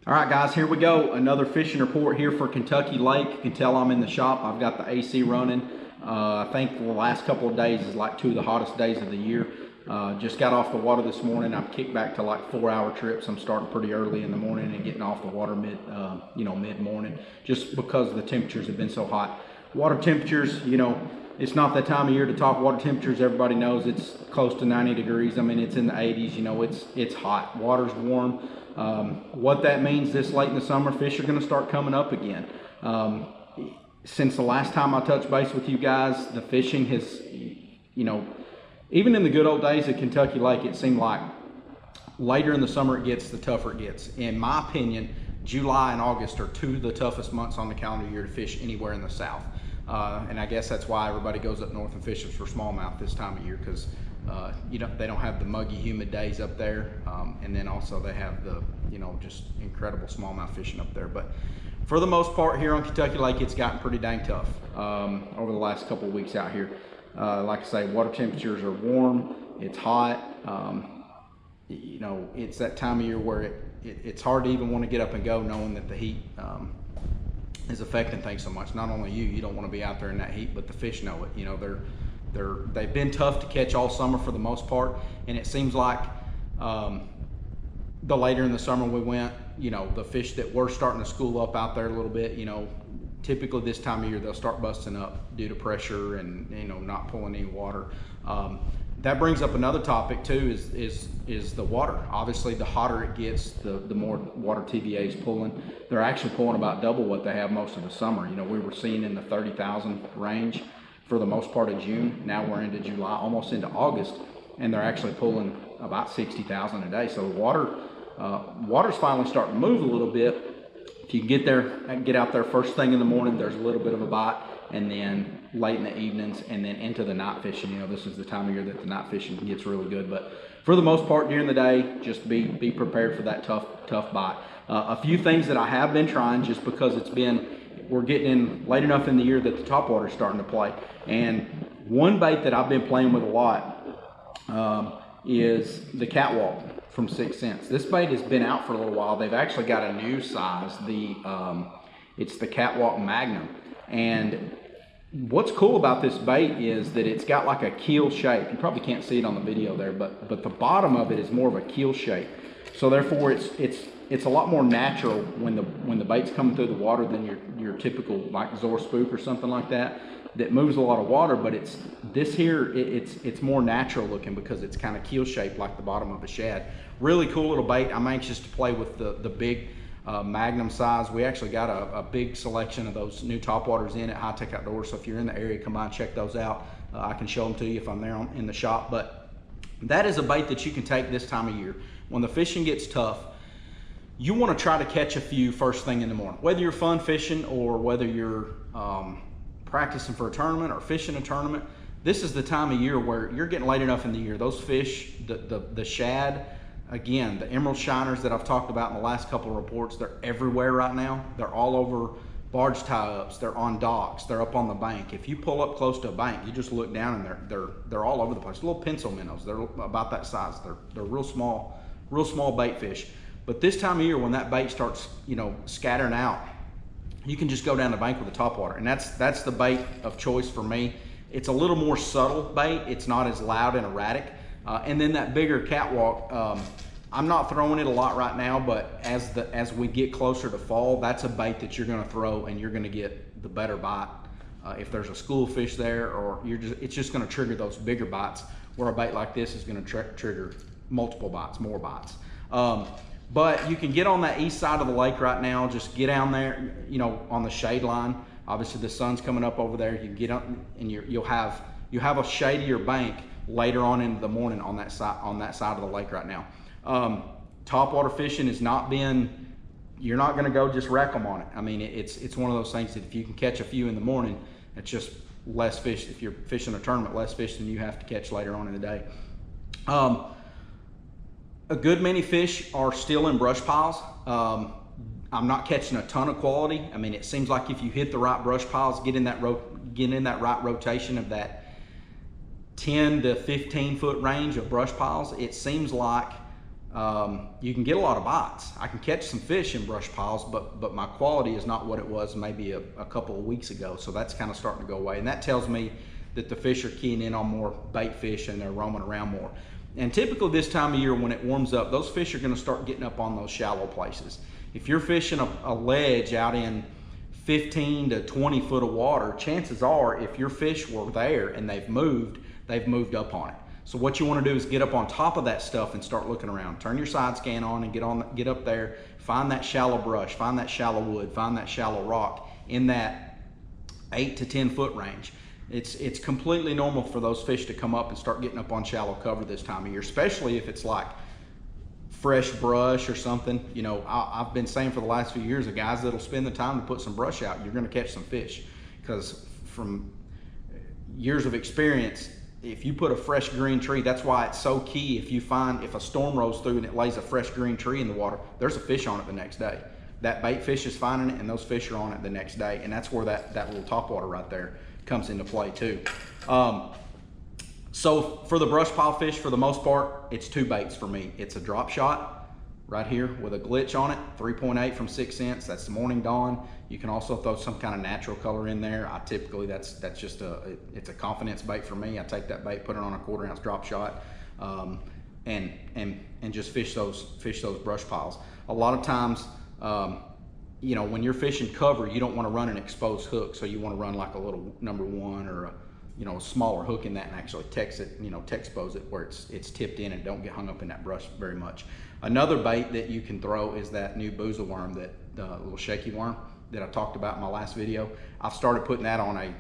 All right, guys, here we go. Another fishing report here for Kentucky Lake. You can tell I'm in the shop. I've got the AC running. I think the last couple of days is like two of the hottest days of the year. Just got off the water this morning. I've kicked back to like 4-hour trips. I'm starting pretty early in the morning and getting off the water mid-morning, just because the temperatures have been so hot. Water temperatures, it's not that time of year to talk water temperatures. Everybody knows it's close to 90 degrees. I mean, it's in the 80s. It's hot. Water's warm. What that means this late in the summer, fish are going to start coming up again. Since the last time I touched base with you guys, the fishing has, even in the good old days at Kentucky Lake, it seemed like later in the summer it gets, the tougher it gets. In my opinion, July and August are two of the toughest months on the calendar year to fish anywhere in the South. And I guess that's why everybody goes up north and fishes for smallmouth this time of year, because they don't have the muggy, humid days up there, and then also they have the just incredible smallmouth fishing up there. But for the most part here on Kentucky Lake, it's gotten pretty dang tough over the last couple of weeks out here. Like I say, water temperatures are warm. It's hot. It's that time of year where it's hard to even want to get up and go, knowing that the heat is affecting things so much. Not only you don't want to be out there in that heat, but the fish know it. They've been tough to catch all summer for the most part, and it seems like the later in the summer we went, the fish that were starting to school up out there a little bit, typically this time of year they'll start busting up due to pressure and not pulling any water. That brings up another topic too, is the water. Obviously, the hotter it gets, the more water TVA is pulling. They're actually pulling about double what they have most of the summer. We were seeing in the 30,000 range for the most part of June. Now we're into July, almost into August, and they're actually pulling about 60,000 a day. So water's finally starting to move a little bit. If you can get out there first thing in the morning, there's a little bit of a bite, and then late in the evenings, and then into the night fishing. This is the time of year that the night fishing gets really good. But for the most part during the day, just be prepared for that tough bite. A few things that I have been trying, just because we're getting in late enough in the year that the topwater is starting to play. And one bait that I've been playing with a lot is the catwalk from 6 cents. This bait has been out for a little while. They've actually got a new size. It's the catwalk Magnum. And what's cool about this bait is that it's got like a keel shape. You probably can't see it on the video there, but the bottom of it is more of a keel shape. So therefore it's a lot more natural when the bait's coming through the water than your typical like Zor spook or something like that moves a lot of water. But it's more natural looking because it's kind of keel shaped like the bottom of a shad. Really cool little bait. I'm anxious to play with the big Magnum size. We actually got a big selection of those new topwaters in at High Tech Outdoors. So if you're in the area, come by and check those out. I can show them to you if I'm there in the shop. But that is a bait that you can take this time of year. When the fishing gets tough, you want to try to catch a few first thing in the morning. Whether you're fun fishing or whether you're practicing for a tournament or fishing a tournament, this is the time of year where you're getting late enough in the year. Those fish, the shad, again, the emerald shiners that I've talked about in the last couple of reports, they're everywhere right now. They're all over barge tie-ups. They're on docks. They're up on the bank. If you pull up close to a bank, you just look down and they're all over the place. Little pencil minnows. They're about that size. They're real small bait fish. But this time of year, when that bait starts, scattering out, you can just go down the bank with the topwater, and that's the bait of choice for me. It's a little more subtle bait. It's not as loud and erratic. And then that bigger catwalk, I'm not throwing it a lot right now, but as we get closer to fall, that's a bait that you're going to throw, and you're going to get the better bite if there's a school of fish there, or it's just going to trigger those bigger bites, where a bait like this is going to trigger multiple bites, more bites. But you can get on that east side of the lake right now. Just get down there, on the shade line. Obviously the sun's coming up over there. You can get up and you'll have a shadier bank later on into the morning on that side of the lake right now. Topwater fishing is you're not going to go just wreck them on it. I mean, it's one of those things that if you can catch a few in the morning, it's just less fish. If you're fishing a tournament, less fish than you have to catch later on in the day. A good many fish are still in brush piles. I'm not catching a ton of quality. I mean, it seems like if you hit the right brush piles, get in that right rotation of that 10 to 15 foot range of brush piles, it seems like you can get a lot of bites. I can catch some fish in brush piles, but my quality is not what it was maybe a couple of weeks ago. So that's kind of starting to go away. And that tells me that the fish are keying in on more bait fish and they're roaming around more. And typically this time of year when it warms up, those fish are going to start getting up on those shallow places. If you're fishing a ledge out in 15 to 20 foot of water, chances are if your fish were there and they've moved up on it. So what you want to do is get up on top of that stuff and start looking around. Turn your side scan on and get up there, find that shallow brush, find that shallow wood, find that shallow rock in that 8 to 10 foot range. It's completely normal for those fish to come up and start getting up on shallow cover this time of year, especially if it's like fresh brush or something. You know, I've been saying for the last few years, the guys that'll spend the time to put some brush out, you're going to catch some fish, because from years of experience, if you put a fresh green tree, that's why it's so key. If a storm rolls through and it lays a fresh green tree in the water, there's a fish on it the next day. That bait fish is finding it and those fish are on it the next day. And that's where that little topwater right there comes into play too. So for the brush pile fish, for the most part, it's two baits for me. It's a drop shot right here with a glitch on it, 3.8 from 6 cents. That's the Morning Dawn. You can also throw some kind of natural color in there. I typically, that's just it's a confidence bait for me. I take that bait, put it on a 1/4 ounce drop shot, and just fish those brush piles. A lot of times, you know, when you're fishing cover, you don't want to run an exposed hook, so you want to run like a little #1 or a smaller hook in that and actually expose it where it's tipped in and don't get hung up in that brush very much. Another bait that you can throw is that new boozer worm, that little shaky worm that I talked about in my last video. I've started putting that on a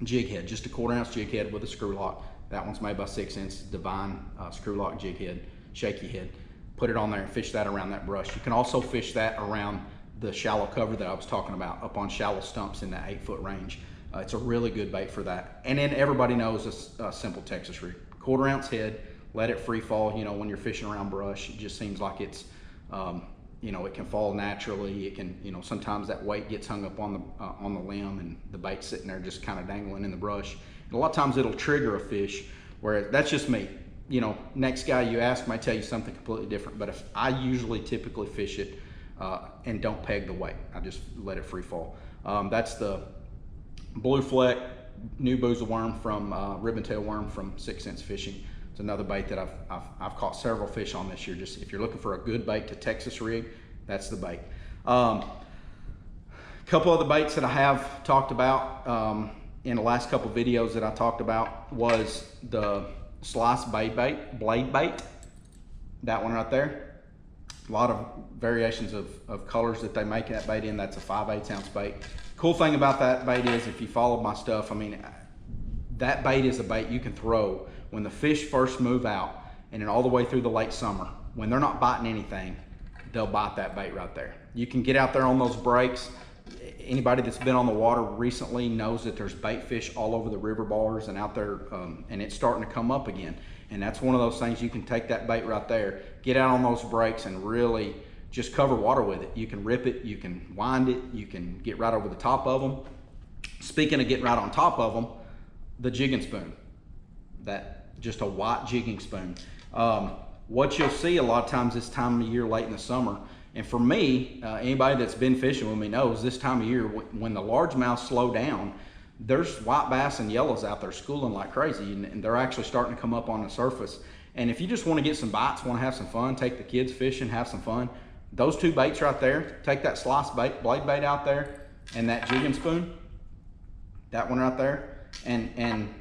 jig head, just a 1/4 ounce jig head with a screw lock. That one's made by 6 Cents, Divine screw lock jig head, shaky head. Put it on there and fish that around that brush. You can also fish that around the shallow cover that I was talking about, up on shallow stumps in that 8 foot range. It's a really good bait for that. And then everybody knows a simple Texas rig. 1/4 ounce head, let it free fall. You know, when you're fishing around brush, it just seems like it's, it can fall naturally. It can, sometimes that weight gets hung up on the limb and the bait's sitting there just kind of dangling in the brush. And a lot of times it'll trigger a fish, where that's just me. Next guy you ask might tell you something completely different, but if I typically fish it and don't peg the weight, I just let it free fall. That's the Blue Fleck new boozer worm from ribbon tail worm from 6 Cents Fishing. It's another bait that I've caught several fish on this year. Just if you're looking for a good bait to Texas rig, that's the bait. A couple other baits that I have talked about in the last couple videos that I talked about was the slice blade bait. That one right there. A lot of variations of colors that they make that bait in. That's a 5/8 ounce bait. Cool thing about that bait is, if you follow my stuff, I mean, that bait is a bait you can throw when the fish first move out, and then all the way through the late summer. When they're not biting anything, they'll bite that bait right there. You can get out there on those breaks. Anybody that's been on the water recently knows that there's bait fish all over the river bars and out there, and it's starting to come up again. And that's one of those things, you can take that bait right there, get out on those breaks and really just cover water with it. You can rip it, you can wind it, you can get right over the top of them. Speaking of getting right on top of them, the jigging spoon, just a white jigging spoon. What you'll see a lot of times this time of year late in the summer, and for me, anybody that's been fishing with me knows this time of year, when the largemouths slow down, there's white bass and yellows out there schooling like crazy, and they're actually starting to come up on the surface. And if you just want to get some bites, want to have some fun, take the kids fishing, have some fun, those two baits right there, take that slice blade bait out there and that jigging spoon, that one right there, and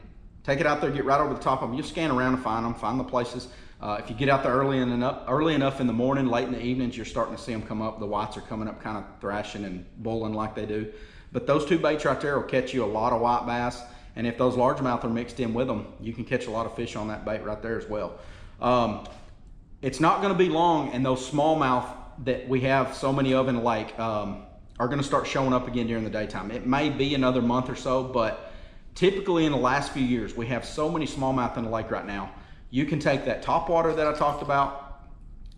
take it out there, get right over the top of them. You scan around and find them, find the places. If you get out there early enough in the morning, late in the evenings, you're starting to see them come up. The whites are coming up kind of thrashing and bulling like they do. But those two baits right there will catch you a lot of white bass. And if those largemouth are mixed in with them, you can catch a lot of fish on that bait right there as well. It's not going to be long, and those smallmouth that we have so many of in the lake are going to start showing up again during the daytime. It may be another month or so, but typically in the last few years, we have so many smallmouth in the lake right now. You can take that topwater that I talked about,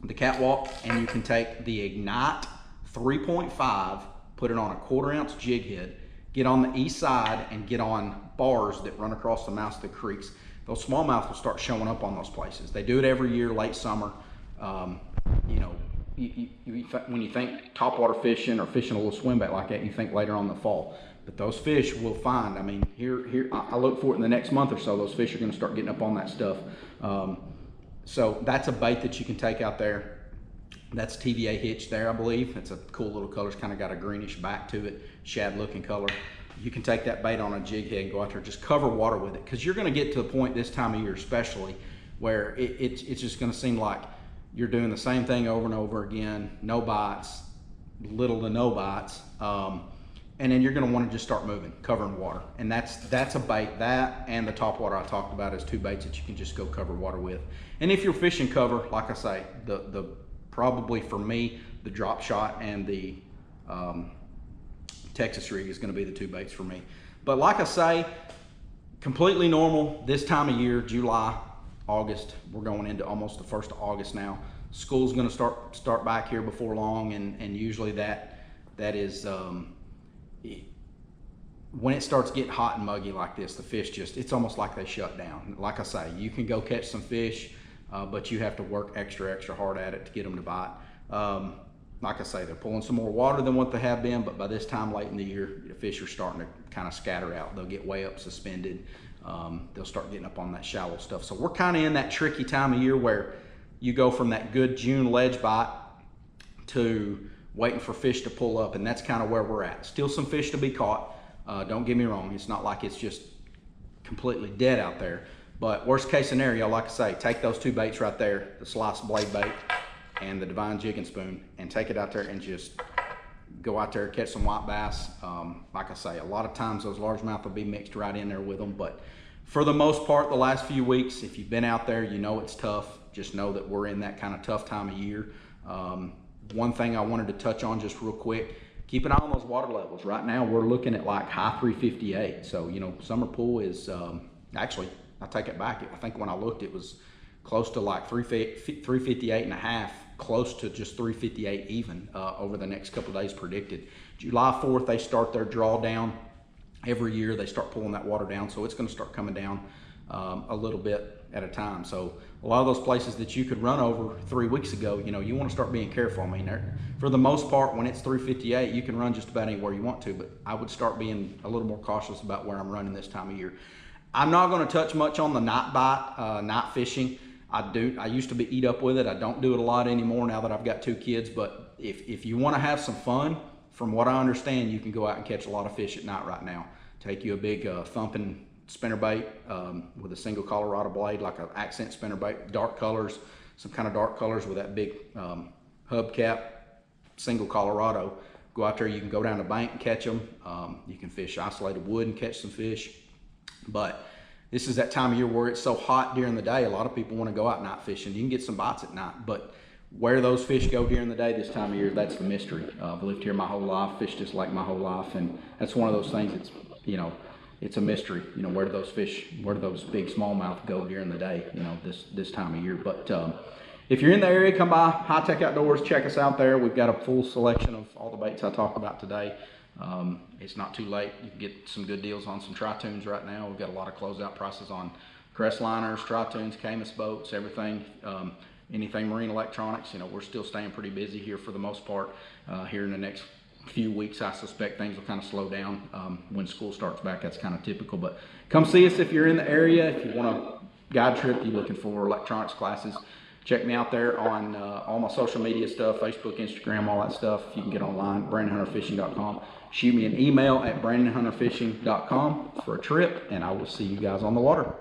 the catwalk, and you can take the Ignite 3.5, put it on a 1/4 ounce jig head, get on the east side and get on bars that run across the mouths of the creeks. Those smallmouth will start showing up on those places. They do it every year, late summer. You know, when you think topwater fishing or fishing a little swim bait like that, you think later on in the fall. But those fish will find, I mean, here I look for it in the next month or so, those fish are going to start getting up on that stuff. So that's a bait that you can take out there. That's TVA hitch there, I believe. It's a cool little color. It's kind of got a greenish back to it, shad looking color. You can take that bait on a jig head and go out there, just cover water with it, because you're going to get to the point this time of year especially where it's just going to seem like you're doing the same thing over and over again, no bites, little to no bites, and then you're going to want to just start moving, covering water. And that's a bait. That and the top water I talked about is two baits that you can just go cover water with. And if you're fishing cover, like I say, the probably for me, the drop shot and the Texas rig is going to be the two baits for me. But like I say, completely normal this time of year, July, August. We're going into almost the 1st of August now. School's going to start back here before long, and usually that is when it starts getting hot and muggy like this, the fish it's almost like they shut down. Like I say, you can go catch some fish, but you have to work extra hard at it to get them to bite. Like I say, they're pulling some more water than what they have been, but by this time late in the year, the fish are starting to kind of scatter out. They'll get way up suspended. They'll start getting up on that shallow stuff. So we're kind of in that tricky time of year where you go from that good June ledge bite to waiting for fish to pull up, and that's kind of where we're at. Still some fish to be caught. Don't get me wrong, it's not like it's just completely dead out there. But worst case scenario, like I say, take those two baits right there, the sliced blade bait and the Divine Jig and Spoon, and take it out there and just go out there, catch some white bass. Like I say, a lot of times those largemouth will be mixed right in there with them, but for the most part, the last few weeks, if you've been out there, you know it's tough. Just know that we're in that kind of tough time of year. One thing I wanted to touch on just real quick, keep an eye on those water levels. Right now, we're looking at like high 358. So, you know, summer pool is, actually, I take it back. I think when I looked, it was close to like 358 and a half, close to just 358 even over the next couple of days predicted. July 4th, they start their drawdown. Every year they start pulling that water down, so it's going to start coming down a little bit at a time. So a lot of those places that you could run over 3 weeks ago, you know, you want to start being careful. I mean, for the most part, when it's 358, you can run just about anywhere you want to, but I would start being a little more cautious about where I'm running this time of year. I'm not going to touch much on the night bite, night fishing. I used to eat up with it. I don't do it a lot anymore now that I've got 2 kids, but if you want to have some fun, from what I understand, you can go out and catch a lot of fish at night right now. Take you a big thumping spinnerbait with a single Colorado blade, like an accent spinnerbait, dark colors, some kind of dark colors with that big hubcap, single Colorado. Go out there, you can go down the bank and catch them. You can fish isolated wood and catch some fish. But this is that time of year where it's so hot during the day, a lot of people want to go out night fishing. You can get some bites at night, but where those fish go during the day this time of year, that's the mystery. I've lived here my whole life, fished this lake my whole life, and that's one of those things that's, you know, it's a mystery. You know, where do those fish, where do those big smallmouth go during the day, you know, this time of year. But if you're in the area, come by High Tech Outdoors, check us out there. We've got a full selection of all the baits I talked about today. It's not too late. You can get some good deals on some tri-tunes right now. We've got a lot of closeout prices on crest liners, tri-tunes, Camus boats, everything. Anything marine electronics. You know, we're still staying pretty busy here for the most part. Here in the next few weeks, I suspect things will kind of slow down when school starts back. That's kind of typical. But come see us if you're in the area. If you want a guide trip, you're looking for electronics classes, check me out there on all my social media stuff, Facebook, Instagram, all that stuff. You can get online, BrandonHunterFishing.com. Shoot me an email at BrandonHunterFishing.com for a trip, and I will see you guys on the water.